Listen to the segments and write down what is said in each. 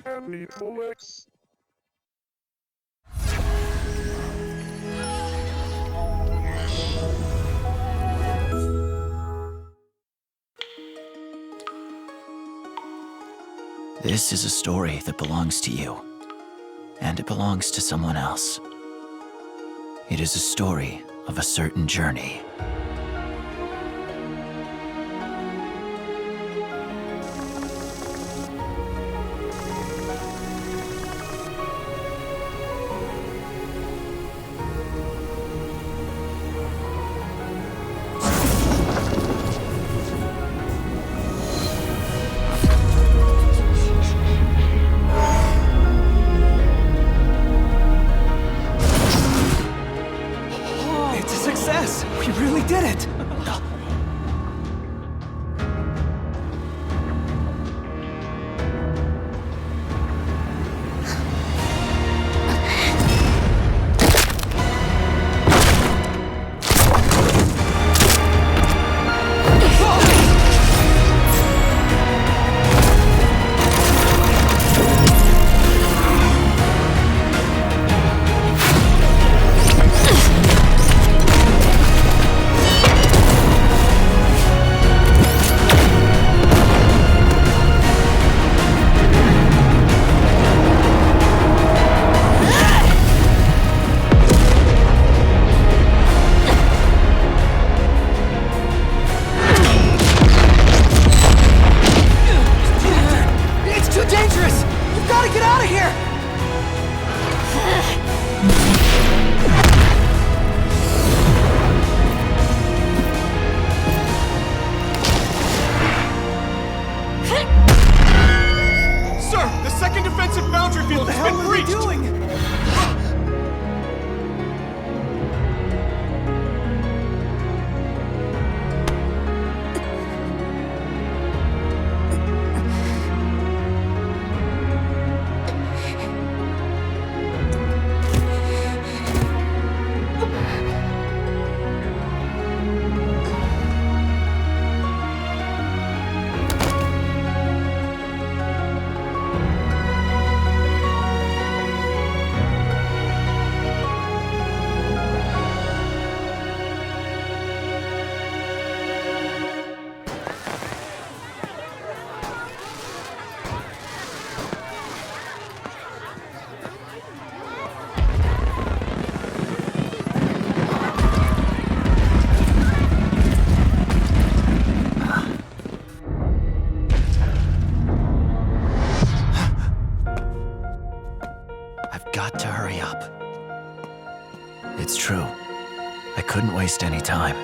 Family OX. This is a story that belongs to you, and it belongs to someone else. It is a story of a certain journey. We really did it! Got to hurry up. It's true. I couldn't waste any time.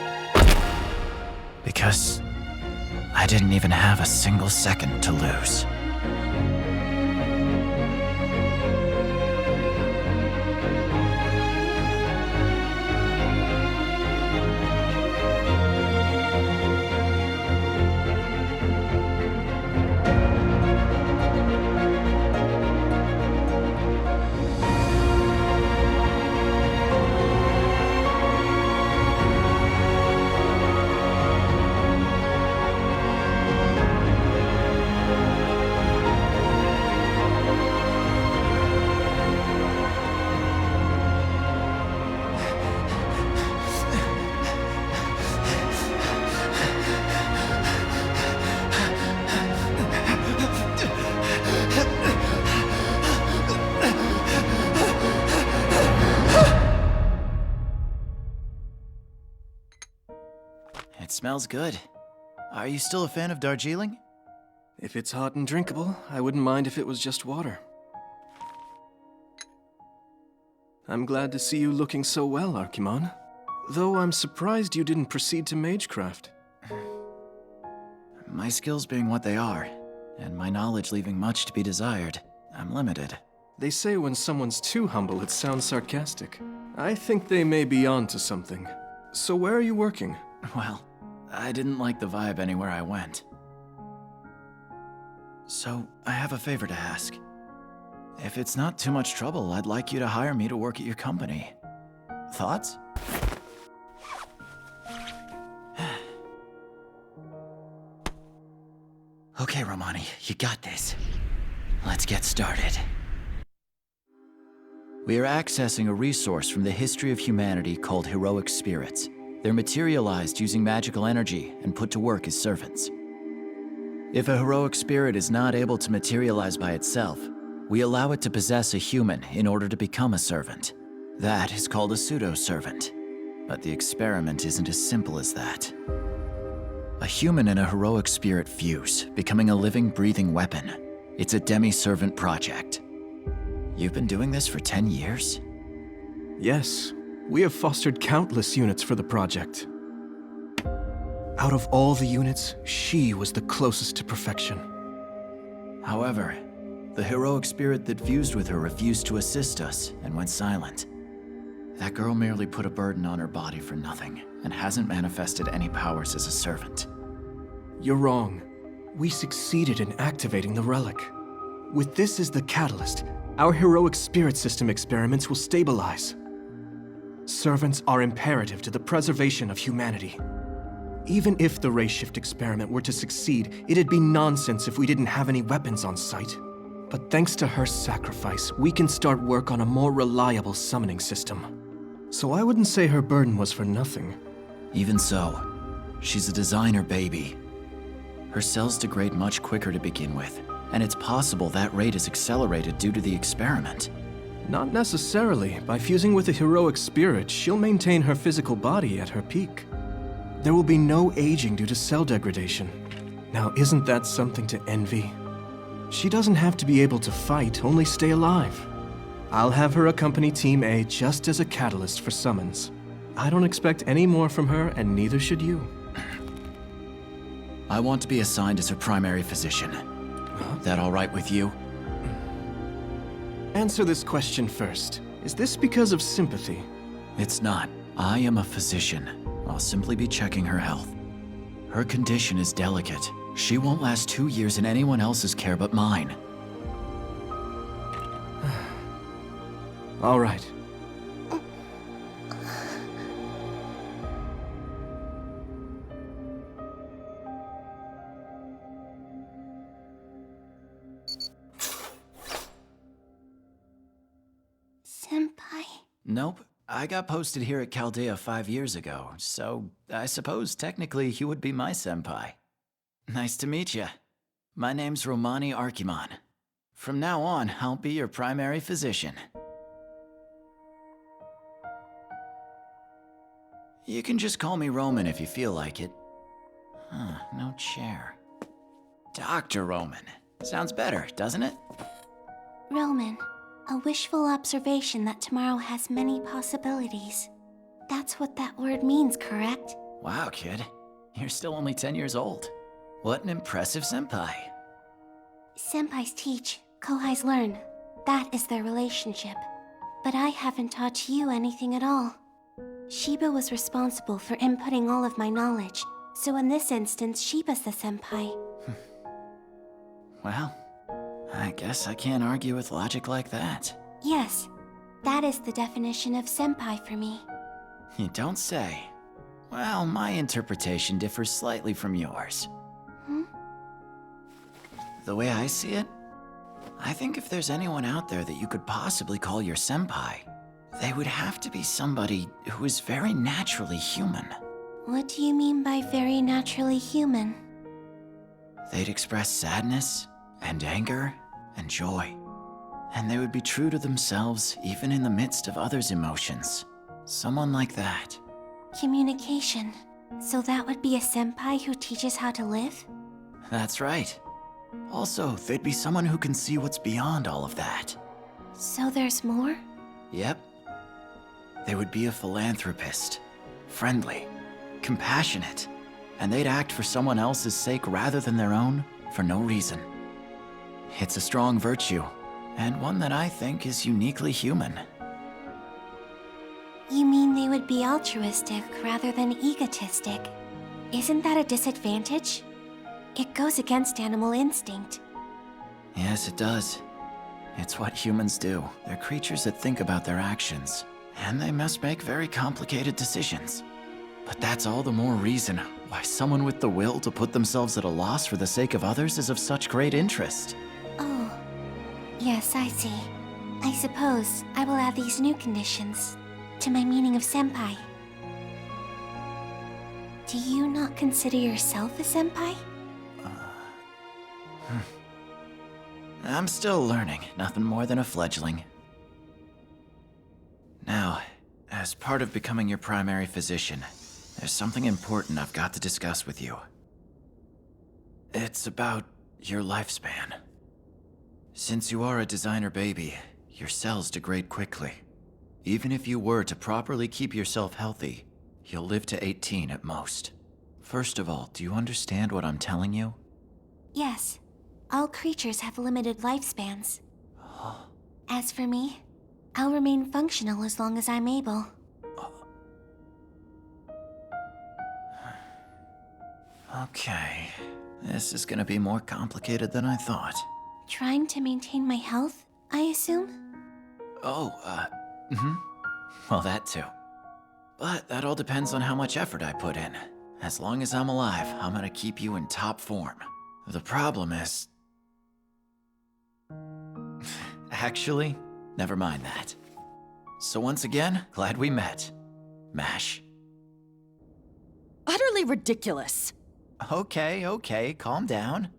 Because I didn't even have a single second to lose. It smells good. Are you still a fan of Darjeeling? If it's hot and drinkable, I wouldn't mind if it was just water. I'm glad to see you looking so well, Archimon. Though I'm surprised you didn't proceed to magecraft. My skills being what they are, and my knowledge leaving much to be desired, I'm limited. They say when someone's too humble, it sounds sarcastic. I think they may be onto something. So where are you working? Well, I didn't like the vibe anywhere I went. So, I have a favor to ask. If it's not too much trouble, I'd like you to hire me to work at your company. Thoughts? Okay, Romani, you got this. Let's get started. We are accessing a resource from the history of humanity called heroic spirits. They're materialized using magical energy and put to work as servants. If a heroic spirit is not able to materialize by itself, we allow it to possess a human in order to become a servant. That is called a pseudo-servant. But the experiment isn't as simple as that. A human and a heroic spirit fuse, becoming a living, breathing weapon. It's a demi-servant project. You've been doing this for 10 years? Yes, we have fostered countless units for the project. Out of all the units, she was the closest to perfection. However, the heroic spirit that fused with her refused to assist us and went silent. That girl merely put a burden on her body for nothing and hasn't manifested any powers as a servant. You're wrong. We succeeded in activating the relic. With this as the catalyst, our heroic spirit system experiments will stabilize. Servants are imperative to the preservation of humanity. Even if the race shift experiment were to succeed, it'd be nonsense if we didn't have any weapons on site. But thanks to her sacrifice, we can start work on a more reliable summoning system. So I wouldn't say her burden was for nothing. Even so, she's a designer baby. Her cells degrade much quicker to begin with, and it's possible that rate is accelerated due to the experiment. Not necessarily. By fusing with a heroic spirit, she'll maintain her physical body at her peak. There will be no aging due to cell degradation. Now, isn't that something to envy? She doesn't have to be able to fight, only stay alive. I'll have her accompany Team A just as a catalyst for summons. I don't expect any more from her, and neither should you. I want to be assigned as her primary physician. That all right with you? Answer this question first. Is this because of sympathy? It's not. I am a physician. I'll simply be checking her health. Her condition is delicate. She won't last 2 years in anyone else's care but mine. All right. Senpai? Nope. I got posted here at Chaldea 5 years ago, so I suppose technically you would be my senpai. Nice to meet you. My name's Romani Archimon. From now on, I'll be your primary physician. You can just call me Roman if you feel like it. Huh, no chair. Dr. Roman. Sounds better, doesn't it? Roman, a wishful observation that tomorrow has many possibilities. That's what that word means, correct? Wow, kid. You're still only 10 years old. What an impressive senpai. Senpais teach, kohais learn. That is their relationship. But I haven't taught you anything at all. Shiba was responsible for inputting all of my knowledge, so in this instance, Shiba's the senpai. Well, I guess I can't argue with logic like that. Yes, that is the definition of senpai for me. You don't say. Well, my interpretation differs slightly from yours. The way I see it, I think if there's anyone out there that you could possibly call your senpai, they would have to be somebody who is very naturally human. What do you mean by very naturally human? They'd express sadness, and anger, and joy. And they would be true to themselves even in the midst of others' emotions. Someone like that. Communication. So that would be a senpai who teaches how to live? That's right. Also, they'd be someone who can see what's beyond all of that. So there's more? Yep. They would be a philanthropist. Friendly. Compassionate. And they'd act for someone else's sake rather than their own, for no reason. It's a strong virtue, and one that I think is uniquely human. You mean they would be altruistic rather than egotistic? Isn't that a disadvantage? It goes against animal instinct. Yes, it does. It's what humans do. They're creatures that think about their actions, and they must make very complicated decisions. But that's all the more reason why someone with the will to put themselves at a loss for the sake of others is of such great interest. Oh, Yes, I see. I suppose I will add these new conditions to my meaning of senpai. Do you not consider yourself a senpai? I'm still learning, nothing more than a fledgling. Now, as part of becoming your primary physician, there's something important I've got to discuss with you. It's about your lifespan. Since you are a designer baby, your cells degrade quickly. Even if you were to properly keep yourself healthy, you'll live to 18 at most. First of all, do you understand what I'm telling you? Yes. All creatures have limited lifespans. As for me, I'll remain functional as long as I'm able. Okay. This is gonna be more complicated than I thought. Trying to maintain my health, I assume? Well, that too. But that all depends on how much effort I put in. As long as I'm alive, I'm gonna keep you in top form. The problem is... Actually, never mind that. So once again, glad we met. MASH. Utterly ridiculous. Okay, calm down.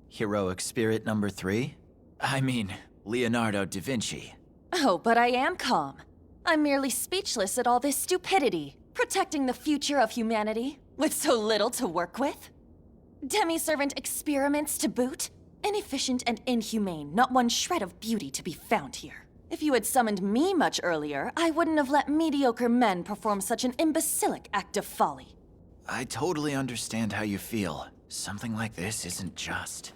Heroic spirit number 3? I mean, Leonardo da Vinci. Oh, but I am calm. I'm merely speechless at all this stupidity, protecting the future of humanity with so little to work with. Demi-servant experiments to boot? Inefficient and inhumane, not one shred of beauty to be found here. If you had summoned me much earlier, I wouldn't have let mediocre men perform such an imbecilic act of folly. I totally understand how you feel. Something like this isn't just.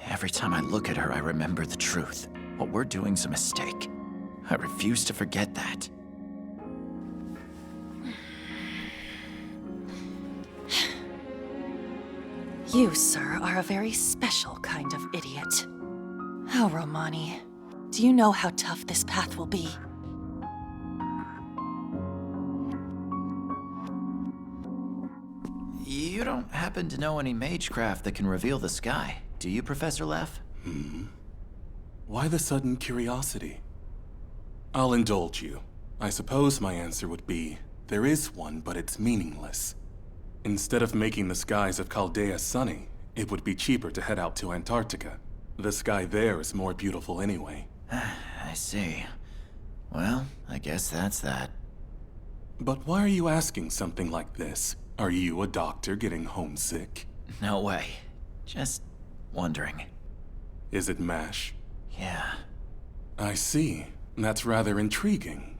Every time I look at her, I remember the truth. What we're doing's a mistake. I refuse to forget that. You, sir, are a very special kind of idiot. Oh, Romani, do you know how tough this path will be? You don't happen to know any magecraft that can reveal the sky, do you, Professor Leff? Why the sudden curiosity? I'll indulge you. I suppose my answer would be, there is one, but it's meaningless. Instead of making the skies of Chaldea sunny, it would be cheaper to head out to Antarctica. The sky there is more beautiful anyway. I see. Well, I guess that's that. But why are you asking something like this? Are you a doctor getting homesick? No way. Just wondering. Is it MASH? Yeah. I see. That's rather intriguing.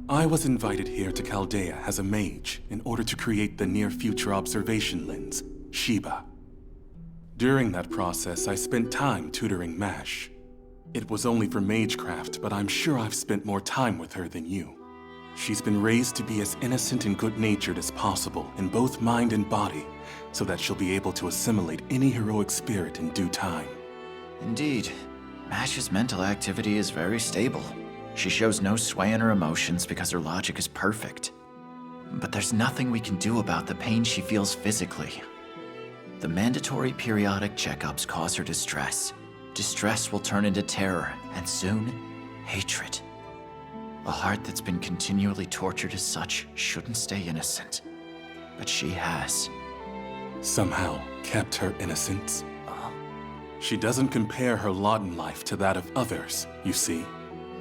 I was invited here to Chaldea as a mage in order to create the near-future observation lens, Sheba. During that process, I spent time tutoring MASH. It was only for magecraft, but I'm sure I've spent more time with her than you. She's been raised to be as innocent and good-natured as possible in both mind and body, so that she'll be able to assimilate any heroic spirit in due time. Indeed. Mash's mental activity is very stable. She shows no sway in her emotions because her logic is perfect. But there's nothing we can do about the pain she feels physically. The mandatory periodic checkups cause her distress. Distress will turn into terror, and soon, hatred. A heart that's been continually tortured as such shouldn't stay innocent. But she has. Somehow kept her innocence. She doesn't compare her lot in life to that of others, you see.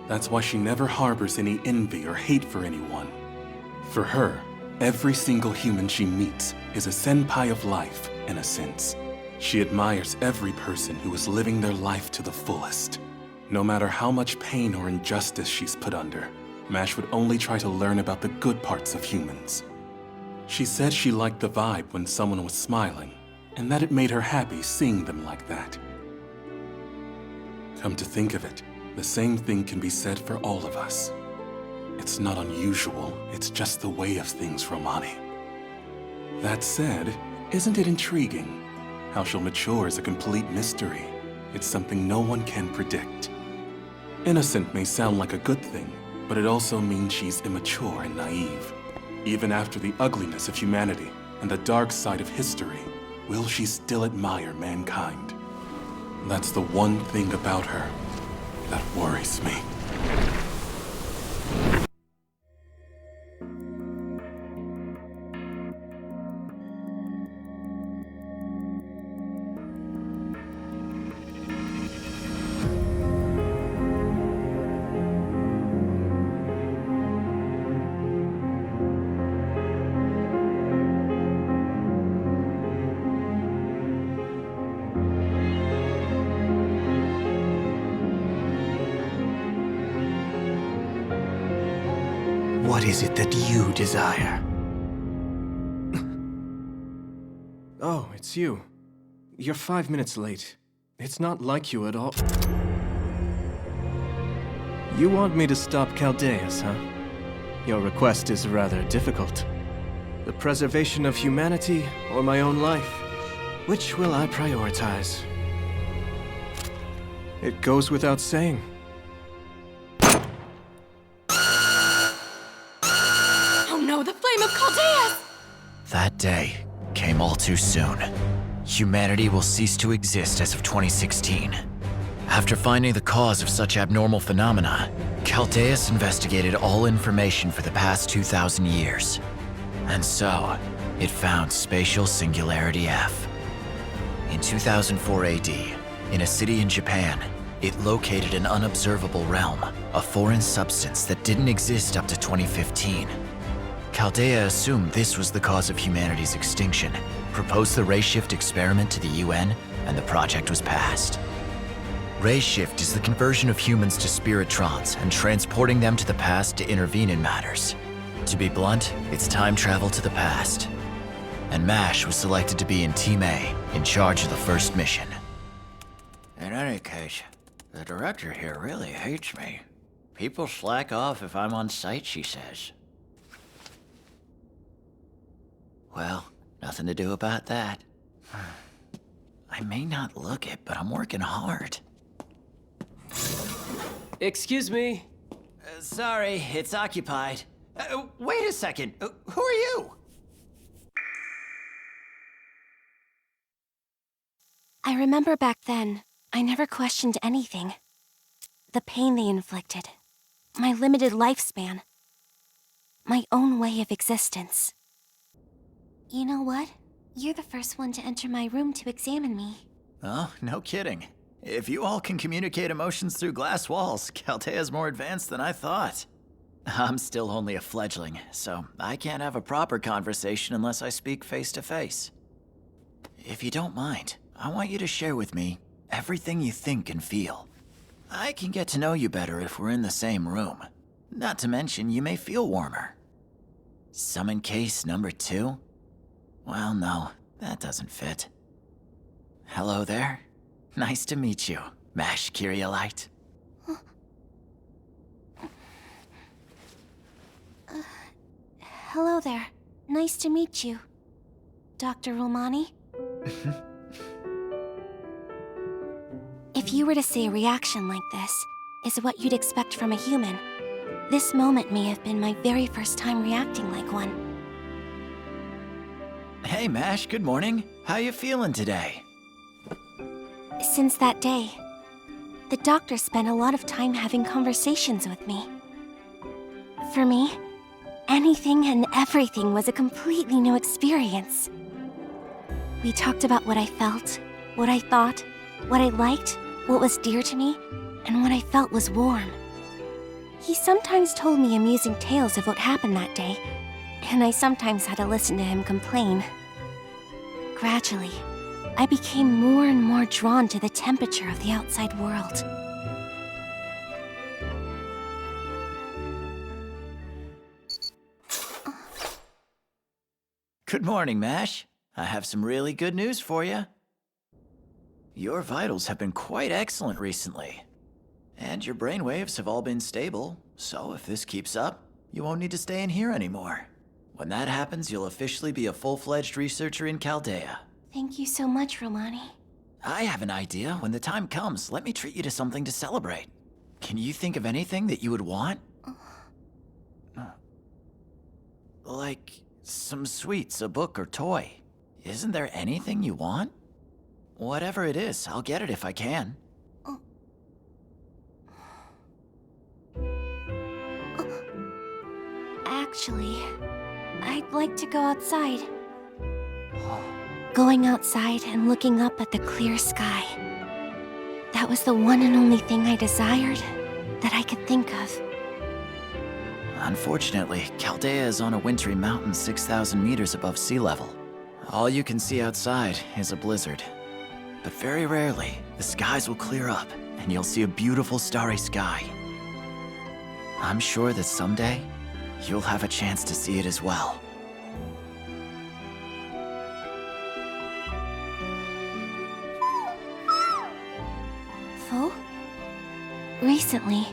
That's why she never harbors any envy or hate for anyone. For her, every single human she meets is a senpai of life, in a sense. She admires every person who is living their life to the fullest. No matter how much pain or injustice she's put under, Mash would only try to learn about the good parts of humans. She said she liked the vibe when someone was smiling, and that it made her happy seeing them like that. Come to think of it, the same thing can be said for all of us. It's not unusual, it's just the way of things, Romani. That said, isn't it intriguing? How she'll mature is a complete mystery. It's something no one can predict. Innocent may sound like a good thing, but it also means she's immature and naive. Even after the ugliness of humanity and the dark side of history, will she still admire mankind? That's the one thing about her that worries me. What is it that you desire? Oh, it's you. You're 5 minutes late. It's not like you at all. You want me to stop Chaldeus, huh? Your request is rather difficult. The preservation of humanity or my own life? Which will I prioritize? It goes without saying. Oh no, the flame of Chaldeus! That day came all too soon. Humanity will cease to exist as of 2016. After finding the cause of such abnormal phenomena, Chaldeus investigated all information for the past 2,000 years. And so, it found Spatial Singularity F. In 2004 AD, in a city in Japan, it located an unobservable realm, a foreign substance that didn't exist up to 2015. Chaldea assumed this was the cause of humanity's extinction, proposed the ray shift experiment to the UN, and the project was passed. Ray shift is the conversion of humans to spiritrons and transporting them to the past to intervene in matters. To be blunt, it's time travel to the past. And MASH was selected to be in Team A, in charge of the first mission. In any case, the director here really hates me. People slack off if I'm on site, she says. Well, nothing to do about that. I may not look it, but I'm working hard. Excuse me. Sorry, it's occupied. Wait a second. Who are you? I remember back then, I never questioned anything. The pain they inflicted, my limited lifespan, my own way of existence. You know what? You're the first one to enter my room to examine me. Oh, no kidding. If you all can communicate emotions through glass walls, Chaldea's more advanced than I thought. I'm still only a fledgling, so I can't have a proper conversation unless I speak face to face. If you don't mind, I want you to share with me everything you think and feel. I can get to know you better if we're in the same room. Not to mention, you may feel warmer. Summon case number 2? Well, no, that doesn't fit. Hello there. Nice to meet you, MASH Kyriolite. Hello there. Nice to meet you, Dr. Romani. If you were to say a reaction like this is what you'd expect from a human, this moment may have been my very first time reacting like one. Hey, MASH, good morning. How you feeling today? Since that day, the doctor spent a lot of time having conversations with me. For me, anything and everything was a completely new experience. We talked about what I felt, what I thought, what I liked, what was dear to me, and what I felt was warm. He sometimes told me amusing tales of what happened that day, and I sometimes had to listen to him complain. Gradually, I became more and more drawn to the temperature of the outside world. Good morning, MASH. I have some really good news for you. Your vitals have been quite excellent recently. And your brainwaves have all been stable, so if this keeps up, you won't need to stay in here anymore. When that happens, you'll officially be a full-fledged researcher in Chaldea. Thank you so much, Romani. I have an idea. When the time comes, let me treat you to something to celebrate. Can you think of anything that you would want? Like some sweets, a book, or toy. Isn't there anything you want? Whatever it is, I'll get it if I can. Actually, I'd like to go outside. Going outside and looking up at the clear sky. That was the one and only thing I desired that I could think of. Unfortunately, Chaldea is on a wintry mountain 6,000 meters above sea level. All you can see outside is a blizzard. But very rarely, the skies will clear up and you'll see a beautiful starry sky. I'm sure that someday, you'll have a chance to see it as well. Fo? Recently,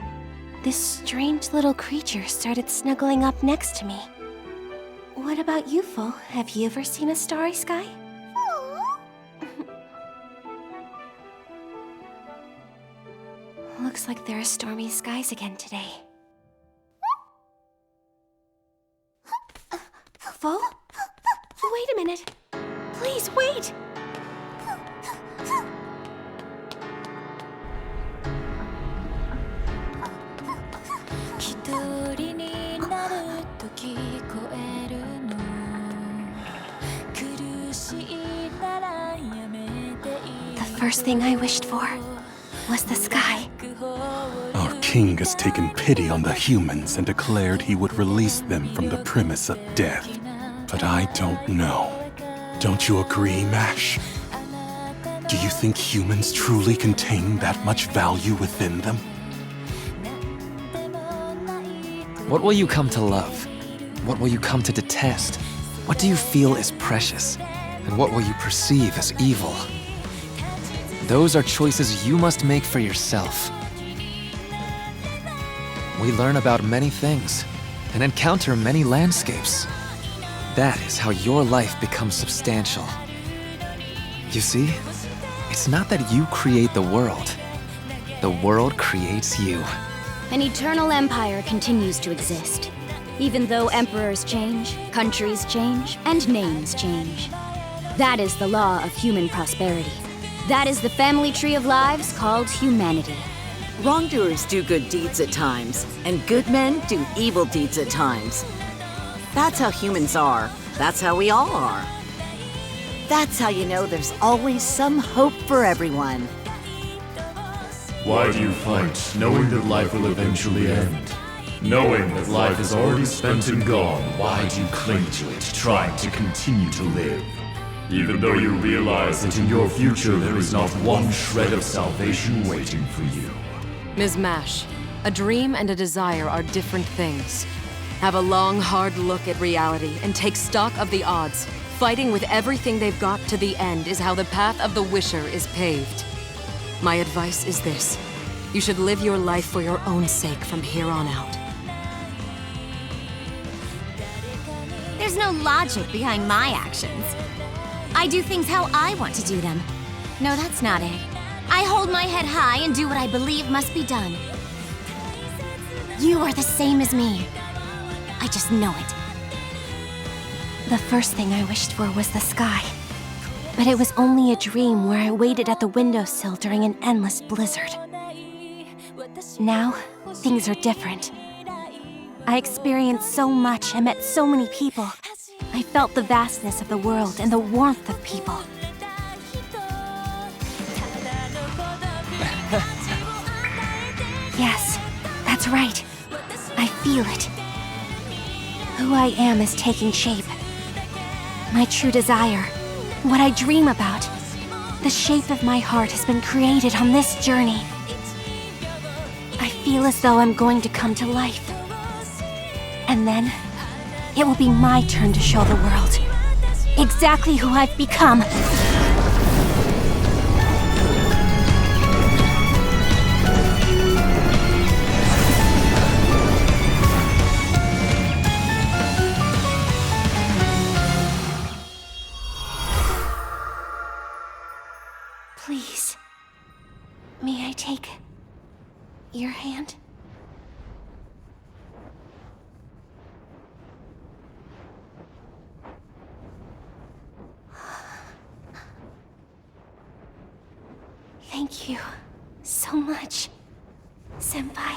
this strange little creature started snuggling up next to me. What about you, Fo? Have you ever seen a starry sky? Looks like there are stormy skies again today. Fo? Wait a minute. Please, wait! The first thing I wished for was the sky. Our king has taken pity on the humans and declared he would release them from the premise of death. But I don't know. Don't you agree, Mash? Do you think humans truly contain that much value within them? What will you come to love? What will you come to detest? What do you feel is precious? And what will you perceive as evil? Those are choices you must make for yourself. We learn about many things and encounter many landscapes. That is how your life becomes substantial. You see, it's not that you create the world creates you. An eternal empire continues to exist. Even though emperors change, countries change, and names change. That is the law of human prosperity. That is the family tree of lives called humanity. Wrongdoers do good deeds at times, and good men do evil deeds at times. That's how humans are. That's how we all are. That's how you know there's always some hope for everyone. Why do you fight, knowing that life will eventually end? Knowing that life is already spent and gone, why do you cling to it, trying to continue to live? Even though you realize that in your future there is not one shred of salvation waiting for you. Ms. Mash, a dream and a desire are different things. Have a long, hard look at reality and take stock of the odds. Fighting with everything they've got to the end is how the path of the Wisher is paved. My advice is this. You should live your life for your own sake from here on out. There's no logic behind my actions. I do things how I want to do them. No, that's not it. I hold my head high and do what I believe must be done. You are the same as me. I just know it. The first thing I wished for was the sky. But it was only a dream where I waited at the windowsill during an endless blizzard. Now, things are different. I experienced so much and met so many people. I felt the vastness of the world and the warmth of people. Yes, that's right. I feel it. Who I am is taking shape. My true desire, what I dream about, the shape of my heart has been created on this journey. I feel as though I'm going to come to life. And then, it will be my turn to show the world exactly who I've become. Please, may I take your hand? Thank you so much, Senpai.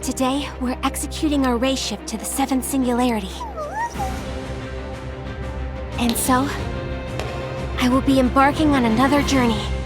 Today, we're executing our race ship to the 7th singularity. And so, I will be embarking on another journey.